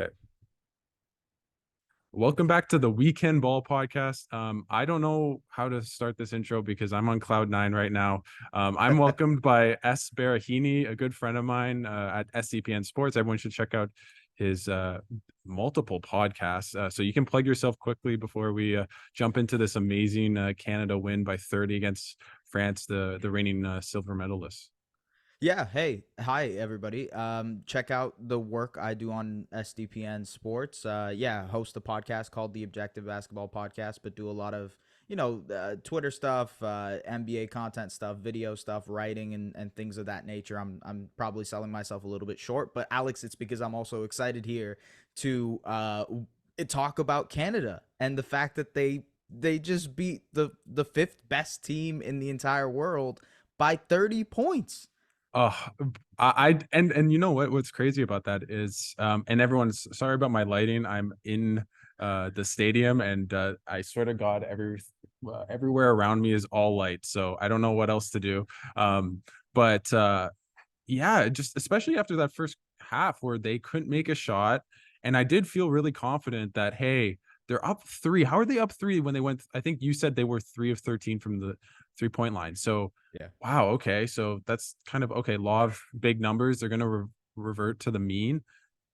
Okay. Welcome back to the Weekend Ball podcast. I don't know how to start this intro because I'm on cloud nine right now. I'm welcomed by S. Baraheni, a good friend of mine at SDPN Sports. Everyone should check out his multiple podcasts. So you can plug yourself quickly before we jump into this amazing Canada win by 30 against France, the reigning silver medalists. Yeah, hey, hi everybody. Check out the work I do on SDPN Sports. Host a podcast called the Objective Basketball Podcast, but do a lot of Twitter stuff, NBA content stuff, video stuff, writing, and things of that nature. I'm probably selling myself a little bit short, but Alex, it's because I'm also excited here to talk about Canada and the fact that they just beat the fifth best team in the entire world by 30 points. Uh, and you know what's crazy about that is and everyone's sorry about my lighting. I'm in the stadium and I swear to God everywhere around me is all light. So I don't know what else to do. But yeah, just especially after that first half where they couldn't make a shot, and I did feel really confident that hey, they're up three. How are they up three when they went? I think you said they were 3 of 13 from the 3 point line. So Yeah. wow, okay. So that's kind of okay. Law of big numbers, they're going to revert to the mean.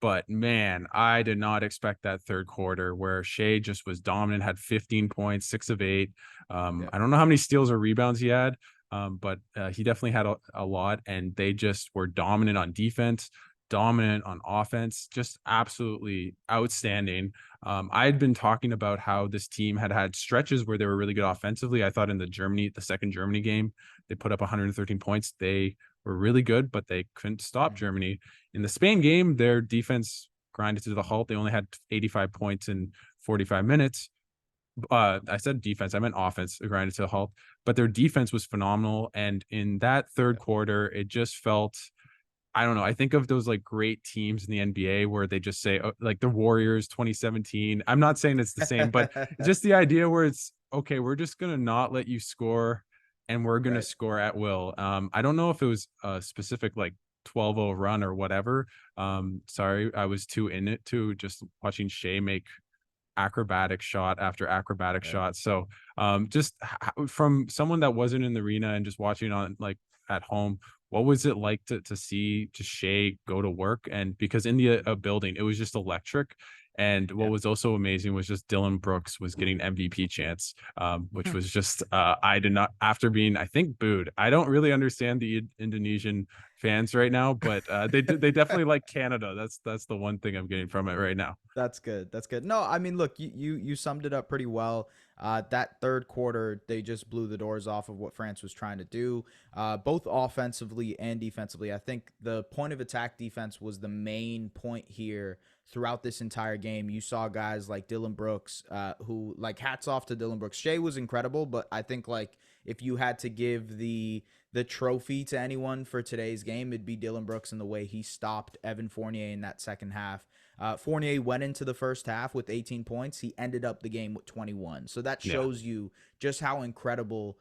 But man, I did not expect that third quarter where SHAI just was dominant, had 15 points, 6 of 8. Yeah. I don't know how many steals or rebounds he had, but he definitely had a lot. And they just were dominant on defense, dominant on offense, just absolutely outstanding. I had been talking about how this team had had stretches where they were really good offensively. I thought in the second Germany game, they put up 113 points. They were really good, but they couldn't stop Mhm. Germany. In the Spain game, their defense grinded to the halt. They only had 85 points in 45 minutes. I said defense, I meant offense, grinded to a halt, but their defense was phenomenal. And in that third Yeah. quarter, it just felt I don't know. I think of those like great teams in the NBA where they just say like the Warriors 2017. I'm not saying it's the same, but just the idea where it's okay, we're just gonna not let you score and we're gonna Right. score at will. I don't know if it was a specific like 12-0 run or whatever. Sorry, I was too in it to just watching SHAI make acrobatic shot after acrobatic Right. shot. So just from someone that wasn't in the arena and just watching on like at home, what was it like to see just SHAI go to work? And because in the building, it was just electric. And what Yeah. was also amazing was just Dylan Brooks was getting MVP chance, which was just I did not after being I think booed. I don't really understand the Indonesian fans right now, but they definitely like Canada. That's the one thing I'm getting from it right now. That's good. That's good. No, I mean, look, you summed it up pretty well. That third quarter, they just blew the doors off of what France was trying to do, both offensively and defensively. I think the point of attack defense was the main point here throughout this entire game. You saw guys like Dylan Brooks, who like hats off to Dylan Brooks. SHAI was incredible, but I think like if you had to give the trophy to anyone for today's game, it'd be Dylan Brooks and the way he stopped Evan Fournier in that second half. Fournier went into the first half with 18 points. He ended up the game with 21. So that Yeah. shows you just how incredible,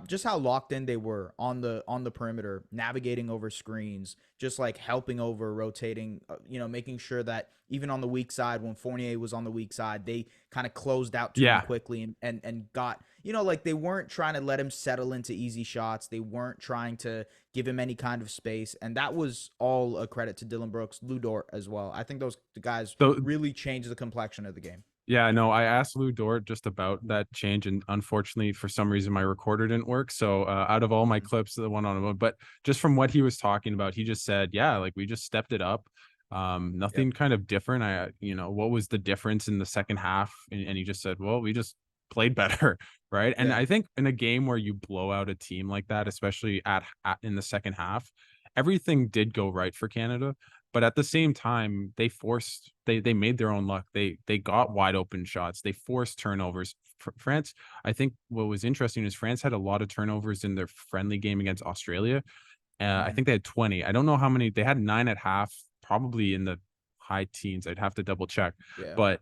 just how locked in they were on the perimeter, navigating over screens, just like helping over, rotating, making sure that even on the weak side, when Fournier was on the weak side, they kind of closed out to him Yeah. quickly and got, like they weren't trying to let him settle into easy shots. They weren't trying to give him any kind of space. And that was all a credit to Dylan Brooks, Lou Dort as well. I think those guys So really changed the complexion of the game. yeah, no, I asked Lou Dort just about that change, and unfortunately, for some reason, my recorder didn't work. So out of all my Mm-hmm. clips, the one on one, but just from what he was talking about, he just said, "Yeah, like we just stepped it up. Yep. Nothing kind of different. What was the difference in the second half?" And he just said, "Well, we just played better, right?" And Yeah. I think in a game where you blow out a team like that, especially at in the second half, everything did go right for Canada, but at the same time they made their own luck. They got wide open shots, they forced turnovers. France, I think what was interesting is France had a lot of turnovers in their friendly game against Australia. I Mm-hmm. think they had 20. I don't know how many they had, 9 at half, probably in the high teens. I'd have to double check, Yeah. but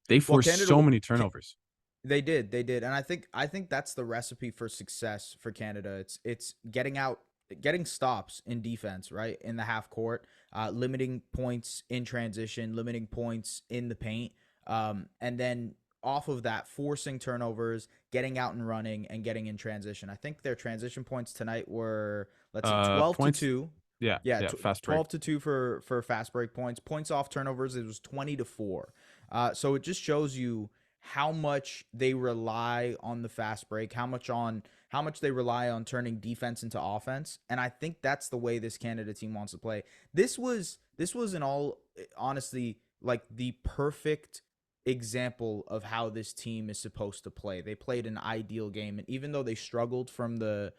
they Well, forced so many turnovers. They did, and I think that's the recipe for success for Canada. It's getting stops in defense, right in the half court. limiting points in transition, limiting points in the paint, and then off of that, forcing turnovers, getting out and running, and getting in transition. I think their transition points tonight were, let's see, 12 to Points. 2. Yeah, Yeah, yeah. Fast break. 12 to 2 for fast break points. Points off turnovers, it was 20 to 4. So it just shows you how much they rely on the fast break, how much they rely on turning defense into offense. And I think that's the way this Canada team wants to play. This was in all honestly like the perfect example of how this team is supposed to play. They played an ideal game, and even though they struggled from the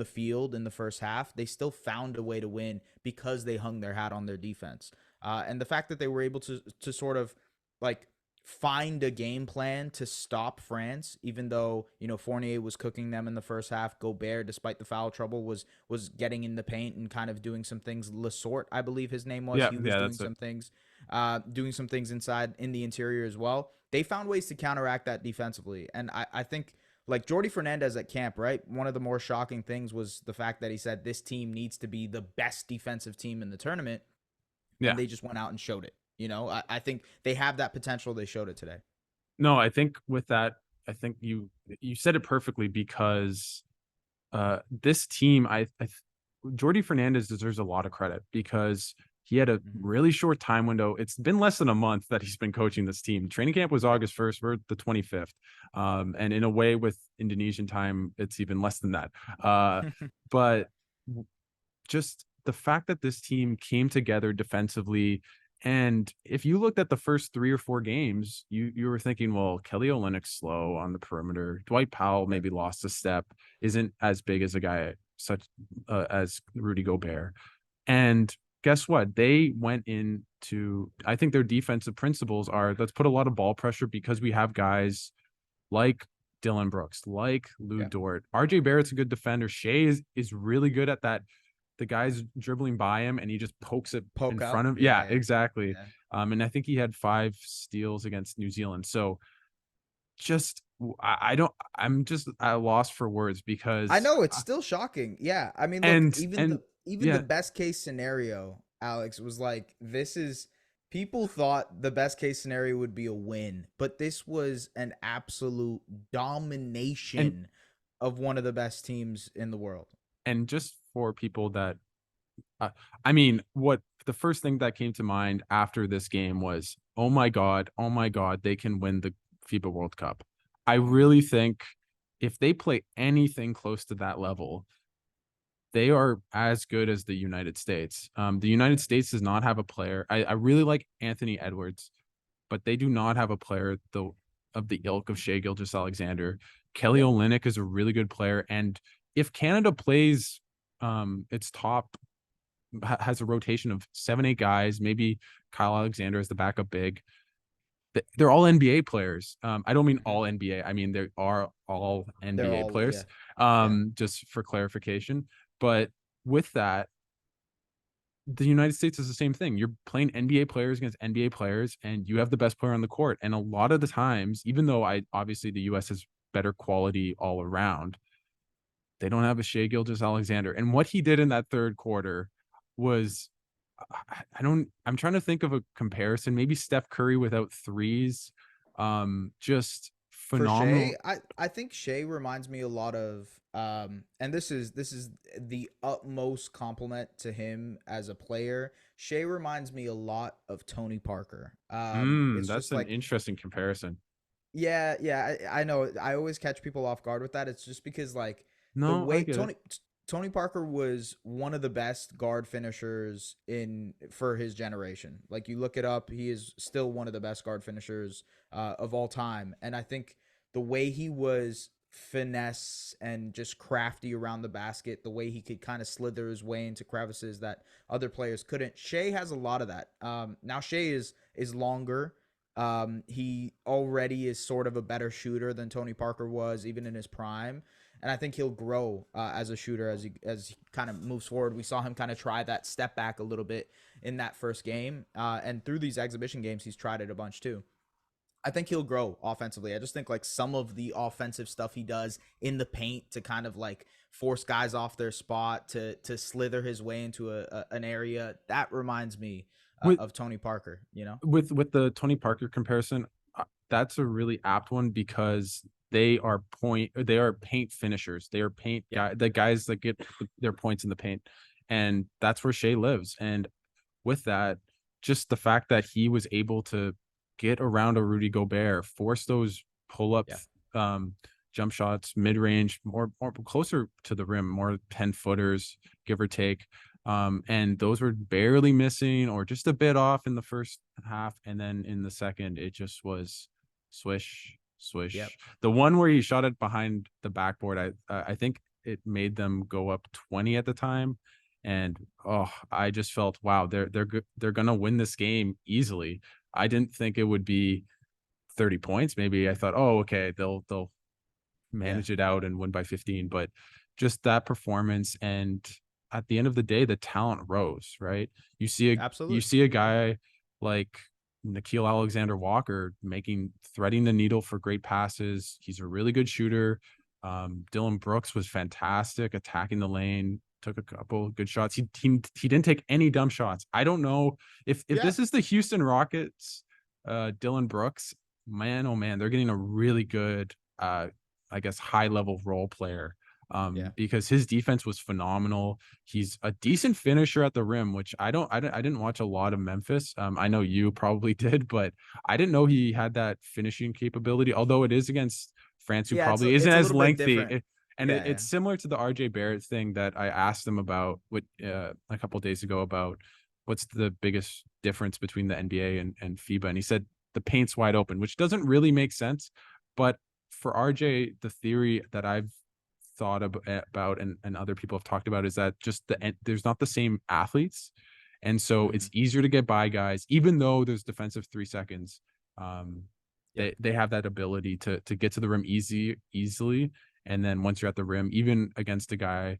field in the first half, they still found a way to win because they hung their hat on their defense. And the fact that they were able to sort of like find a game plan to stop France, even though Fournier was cooking them in the first half. Gobert, despite the foul trouble, was getting in the paint and kind of doing some things. Lesort, I believe his name was. Yeah, He was yeah. That's it. doing some things inside in the interior as well. They found ways to counteract that defensively, and I think like Jordy Fernandez at camp, right? One of the more shocking things was the fact that he said this team needs to be the best defensive team in the tournament, and Yeah. they just went out and showed it. I think they have that potential. They showed it today. No, I think with that, I think you said it perfectly because this team, Jordy Fernandez deserves a lot of credit because he had a Mm-hmm. really short time window. It's been less than a month that he's been coaching this team. Training camp was Right. August 1st. We're the 25th. And in a way, with Indonesian time, it's even less than that. But just the fact that this team came together defensively. And if you looked at the first 3 or 4 games, you were thinking, well, Kelly Olynyk's slow on the perimeter. Dwight Powell Right. maybe lost a step, isn't as big as a guy such as Rudy Gobert. And guess what? They went into, I think their defensive principles are let's put a lot of ball pressure because we have guys like Dylan Brooks, like Lou Yeah. Dort. RJ Barrett's a good defender. Shea is really good at that. The guy's dribbling by him and he just pokes it in Poke front up. of. Yeah, Yeah. exactly. Yeah. And I think he had 5 steals against New Zealand. So just I don't I'm just at a loss for words I because know it's still shocking. Yeah. I mean, look, and even the yeah, best case scenario, Alex, was like this is people thought the best case scenario would be a win, but this was an absolute and domination of one of the best teams in the world. just for people that Uh, I mean, what the first thing that came to mind after this game was, oh my God, they can win the FIBA World Cup. I really think if they play anything close to that level, they are as good as the United States. The United Yeah. States does not have a player. I really like Anthony Edwards, but they do not have a player of the ilk of Shea Gilgeous-Alexander. Kelly Yeah. Olynyk is a really good player, and if Canada plays its top has a rotation of 7, 8 guys, maybe Kyle Alexander as the backup big. They're all NBA players. I don't mean Mhm. all NBA. I mean they are all They're NBA all, yeah. players. Yeah. Just for clarification. But with that, the United States is the same thing. You're playing NBA players against NBA players, and you have the best player on the court. And a lot of the times, even though I obviously the US has better quality all around, they don't have a Shea Gilgeous-Alexander. And what he did in that third quarter was I don't I'm trying to think of a comparison. Maybe Steph Curry without threes. Just For Shea, phenomenal. I think Shea reminds me a lot of and this is the utmost compliment to him as a player. Shea reminds me a lot of Tony Parker. It's That's just an like interesting comparison. yeah, yeah, I know. I always catch people off guard with that. It's just because like the No, I way get it. Tony Parker was one of the best guard finishers in for his generation. Like you look it up, he is still one of the best guard finishers of all time. And I think the way he was finesse and just crafty around the basket, the way he could kind of slither his way into crevices that other players couldn't. Shea has a lot of that. Now Shea is longer. He already is sort of a better shooter than Tony Parker was, even in his prime. And I think he'll grow as a shooter as he kind of moves forward. We saw him kind of try that step back a little bit in that first game, and through these exhibition games, he's tried it a bunch too. I think he'll grow offensively. I just think like some of the offensive stuff he does in the paint to kind of like force guys off their spot to slither his way into an area that reminds me With of Tony Parker. You know? the Tony Parker comparison, that's a really apt one because they are paint finishers. They are Yeah. the guys that get their points in the paint, and that's where Shea lives. And with that, just the fact that he was able to get around a Rudy Gobert, force those pull up Yeah. um, jump shots, mid range, more closer to the rim, more 10-footers, give or take. And those were barely missing or just a bit off in the first half. And then in the second, it just was swish, Yep. swish. The one where he shot it behind the backboard, I think it made them go up 20 at the time. And I just felt, wow, they're gonna win this game easily. I didn't think it would be 30 points. Maybe I thought, oh, okay, they'll Yeah. manage it out and win by 15. But just that performance, and at the end of the day, the talent rose, right? You Absolutely. see a guy like Nikhil Alexander Walker threading the needle for great passes. He's a really good shooter. Dylan Brooks was fantastic attacking the lane. Took a couple good shots. He didn't take any dumb shots. I don't know if Yeah. this is the Houston Rockets, Dylan Brooks, man, oh man, they're getting a really good I guess high level role player, Yeah. because his defense was phenomenal. He's a decent finisher at the rim, which I didn't watch a lot of Memphis. I know you probably did, but I didn't know he had that finishing capability. Although it is against France, who Yeah. probably isn't It's a as little bit lengthy. different. And Yeah. Yeah. it's similar to the RJ Barrett thing that I asked him about a couple of days ago about what's the biggest difference between the NBA and FIBA, and he said the paint's wide open, which doesn't really make sense. But for RJ, the theory that I've thought about and other people have talked about is that just there's not the same athletes, and so Mm-hmm. it's easier to get by guys, even though there's defensive 3 seconds. Yep. They have that ability to get to the rim easily, and then once you're at the rim, even against a guy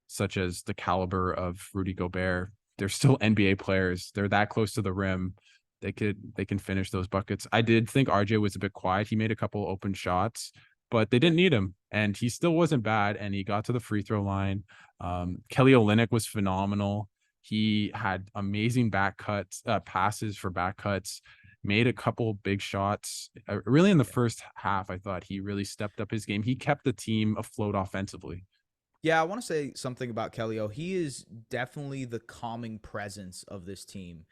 such as the caliber of Rudy Gobert, they're still NBA players. They're that close to the rim. They can finish those buckets. I did think RJ was a bit quiet. He made a couple open shots, but they Yeah. didn't need him, and he still wasn't bad. And he got to the free throw line. Kelly Olynyk was phenomenal. He had amazing back cuts, passes for back cuts. Made a couple big shots. Really, in the Yeah. first half, I thought he really stepped up his game. He kept the team afloat offensively. Yeah, I want to say something about Kelly O. He is definitely the calming presence of this team.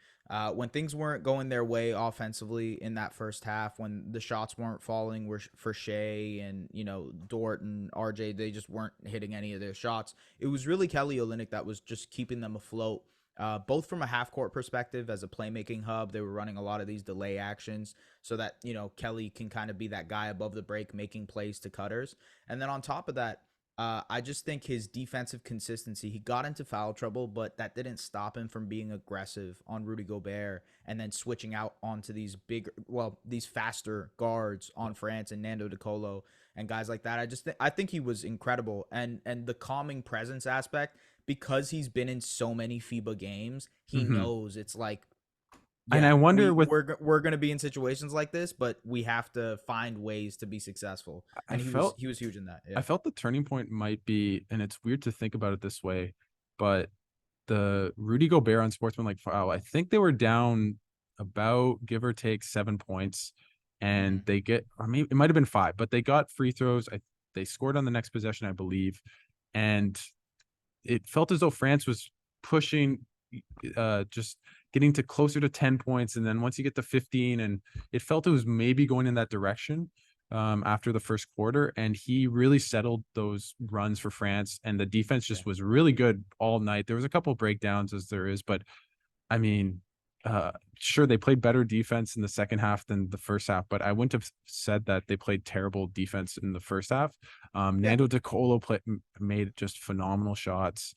When things weren't going their way offensively in that first half, when the shots weren't falling for Shea and Dort and RJ, they just weren't hitting any of their shots. It was really Kelly Olynyk that was just keeping them afloat. Both from a half court perspective as a playmaking hub, they were running a lot of these delay actions so that Kelly can kind of be that guy above the break making plays to cutters. And then on top of that, I just think his defensive consistency, he got into foul trouble, but that didn't stop him from being aggressive on Rudy Gobert and then switching out onto these faster guards on France and Nando DeColo and guys like that. I think he was incredible. And the calming presence aspect, because he's been in so many FIBA games, he Mm-hmm. knows it's like, And yeah, I wonder we with we're gonna be in situations like this, but we have to find ways to be successful. I And felt he was huge in that. I Yeah. felt the turning point might be, and it's weird to think about it this way, but the Rudy Gobert on sportsmanlike foul, I think they were down about give or take 7 points, Mm-hmm. and they get, I mean, it might have been five, but they got free throws. They scored on the next possession, I believe, and it felt as though France was pushing, just getting to closer to 10 points. And then once you get to 15, and it felt it was maybe going in that direction after the first quarter. And he really settled those runs for France. And the defense Yeah. just was really good all night. There was a couple of breakdowns as there is, but I mean, sure, they played better defense in the second half than the first half, but I wouldn't have said that they played terrible defense in the first half. Yeah. Nando DeColo made just phenomenal shots.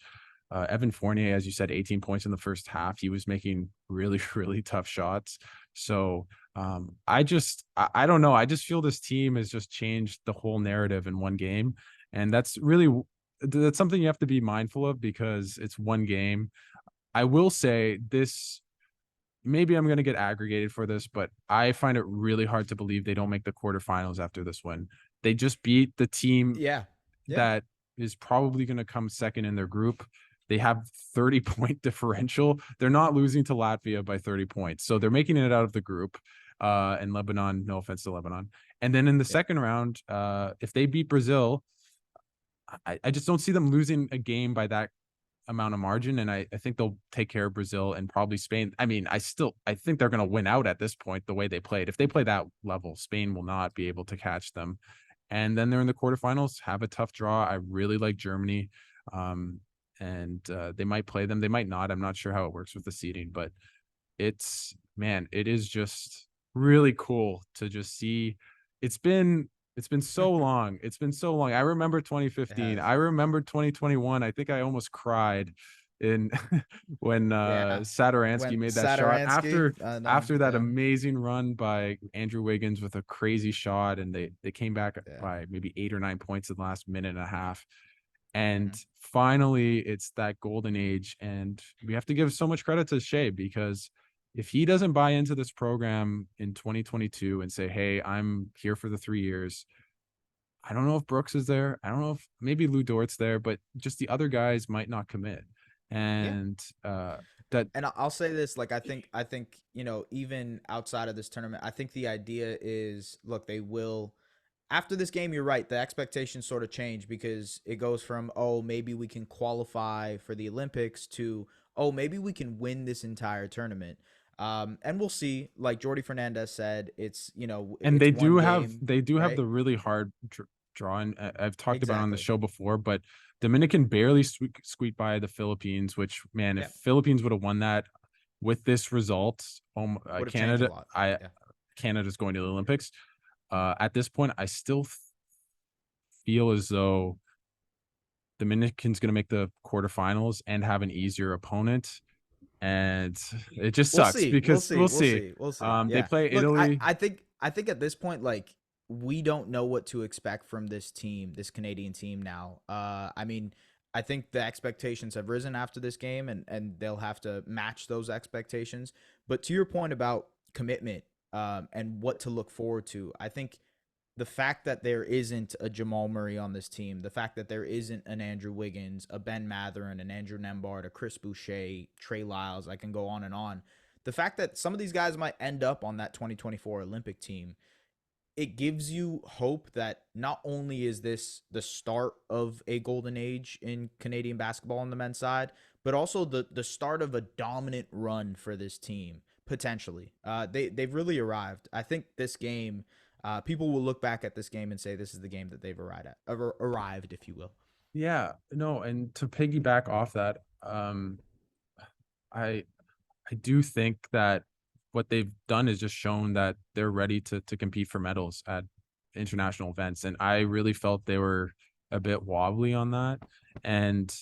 Evan Fournier, as you said, 18 points in the first half. He was making really, really tough shots. So I don't know. I just feel this team has just changed the whole narrative in one game. And that's something you have to be mindful of because it's one game. I will say this maybe I'm going to get aggregated for this, but I find it really hard to believe they don't make the quarterfinals after this win. They just beat the team Yeah. Yeah. that is probably going to come second in their group. They have 30-point differential. They're not losing to Latvia by 30 points. So they're making it out of the group. And Lebanon, no offense to Lebanon. And then in the Yeah. second round, if they beat Brazil, I just don't see them losing a game by that amount of margin. And I think they'll take care of Brazil and probably Spain. I mean, I think they're going to win out at this point, the way they played. If they play that level, Spain will not be able to catch them. And then they're in the quarterfinals, have a tough draw. I really like Germany. And they might play them. They might not. I'm not sure how it works with the seeding, but it is just really cool to just see. It's been so long. It's been so long. I remember It 2015. has. I remember 2021. I think I almost cried in when Yeah. Satoransky When made that shot Satoransky, no, after that yeah. amazing run by Andrew Wiggins with a crazy shot, and they came back Yeah. by maybe 8 or 9 points in the last minute and a half. And Mhm. finally, it's that golden age. And we have to give so much credit to SHAI, because if he doesn't buy into this program in 2022 and say, hey, I'm here for the 3 years, I don't know if Brooks is there. I don't know if maybe Lou Dort's there, but just the other guys might not commit. Yeah. And that And I'll say this, like I think, even outside of this tournament, I think the idea is, look, they will after this game, you're right. The expectations sort of change because it goes from, oh, maybe we can qualify for the Olympics to, oh, maybe we can win this entire tournament. And we'll see. Like Jordy Fernandez said, and it's one game, they do have right? the really hard draw. And I've talked about it on the Exactly. show before, but Dominican barely squeaked by the Philippines, which, man, if Yeah. Philippines would have won that with this result, Would have changed a Canada, lot. I Yeah. Canada's going to the Olympics. At this point, I still feel as though Dominican's going to make the quarterfinals and have an easier opponent, and it just We'll sucks see. We'll because see. we'll We'll see. see. We'll see. They Yeah. play Look, I, Italy. I think I think at this point, like, we don't know what to expect from this team, this Canadian team now. I mean, I think the expectations have risen after this game, and they'll have to match those expectations. But to your point about commitment, and what to look forward to, I think the fact that there isn't a Jamal Murray on this team, the fact that there isn't an Andrew Wiggins, a Ben Matherin, an Andrew Nembhard, a Chris Boucher, Trey Lyles, I can go on and on. The fact that some of these guys might end up on that 2024 Olympic team, it gives you hope that not only is this the start of a golden age in Canadian basketball on the men's side, but also the start of a dominant run for this team potentially. They've really arrived. I think this game, people will look back at this game and say this is the game that they've arrived, if you will. Yeah, no, and to piggyback off that, I I do think that what they've done is just shown that they're ready to compete for medals at international events, and I really felt they were a bit wobbly on that. And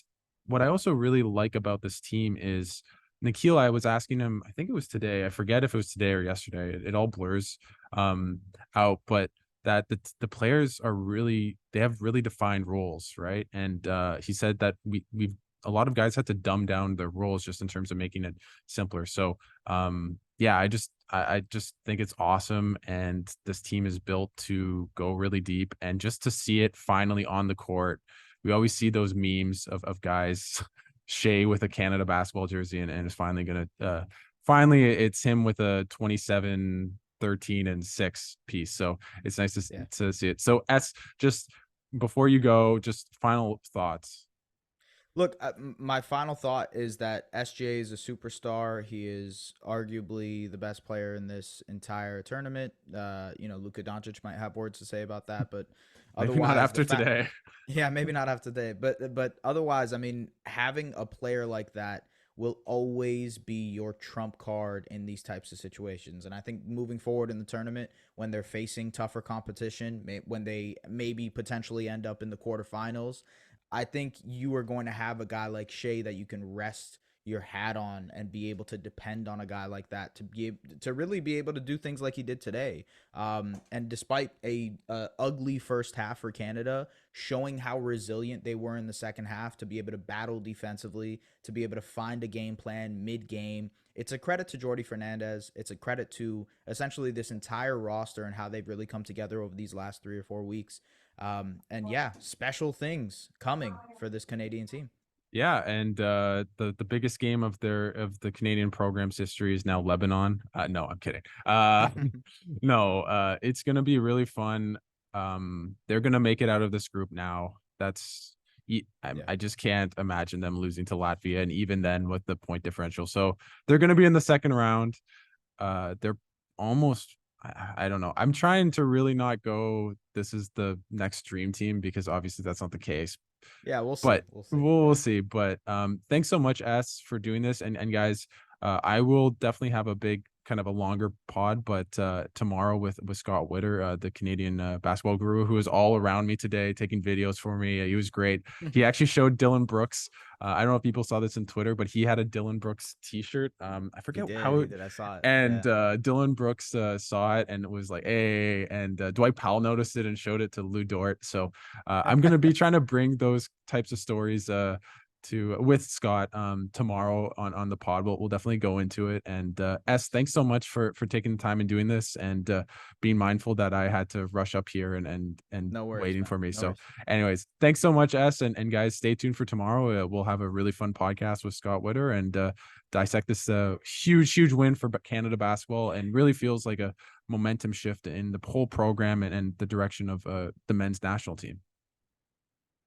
what I also really like about this team is Nikhil. I was asking him, I think it was today. I forget if it was today or yesterday. It all blurs um, out, but that the players are really they have really defined roles, right? And he said that we've a lot of guys had to dumb down their roles just in terms of making it simpler. So yeah, I just think it's awesome, and this team is built to go really deep, and just to see it finally on the court. We always see those memes of guys SHAI with a Canada basketball jersey, and it's finally gonna finally it's him with a 27, 13, and 6 piece. So it's nice Yeah. to see it. So just before you go, just final thoughts. Look, my final thought is that SGA is a superstar. He is arguably the best player in this entire tournament. Luka Doncic might have words to say about that, but Maybe not otherwise, the after fact, today. yeah, maybe not have today, but otherwise, I mean, having a player like that will always be your trump card in these types of situations. And I think moving forward in the tournament, when they're facing tougher competition, when they maybe potentially end up in the quarterfinals, I think you are going to have a guy like SHAI that you can rest your hat on and be able to depend on a guy like that to really be able to do things like he did today. And despite a ugly first half for Canada, showing how resilient they were in the second half to be able to battle defensively, to be able to find a game plan mid game, it's a credit to Jordy Fernandez. It's a credit to essentially this entire roster and how they've really come together over these last 3 or 4 weeks. And yeah, special things coming for this Canadian team. Yeah, and the biggest game of the Canadian program's history is now Lebanon. No, I'm kidding. No, it's gonna be really fun. They're gonna make it out of this group now. Yeah. I just can't imagine them losing to Latvia, and even then with the point differential. So they're gonna be in the second round. They're almost. I don't know. I'm trying to really not go. This is the next dream team because obviously that's not the case. Yeah, we'll see. But We'll see. we'll see. But thanks so much, S, for doing this. And guys, I will definitely have a big kind of a longer pod, but tomorrow with Scott Witter, the Canadian basketball guru, who is all around me today, taking videos for me. He was great. He actually showed Dylan Brooks. I don't know if people saw this on Twitter, but he had a Dylan Brooks T-shirt. I He forget did. how He did. I saw it. and Yeah. Dylan Brooks saw it and was like, "Hey!" And Dwight Powell noticed it and showed it to Lou Dort. So I'm gonna be trying to bring those types of stories to with Scott tomorrow on the pod. We'll definitely go into it. And S, thanks so much for taking the time and doing this and being mindful that I had to rush up here and No worries, waiting man. for me. No So, worries. anyways, thanks so much, S, and guys, stay tuned for tomorrow. We'll have a really fun podcast with Scott Witter and dissect this huge win for Canada basketball, and really feels like a momentum shift in the whole program and the direction of the men's national team.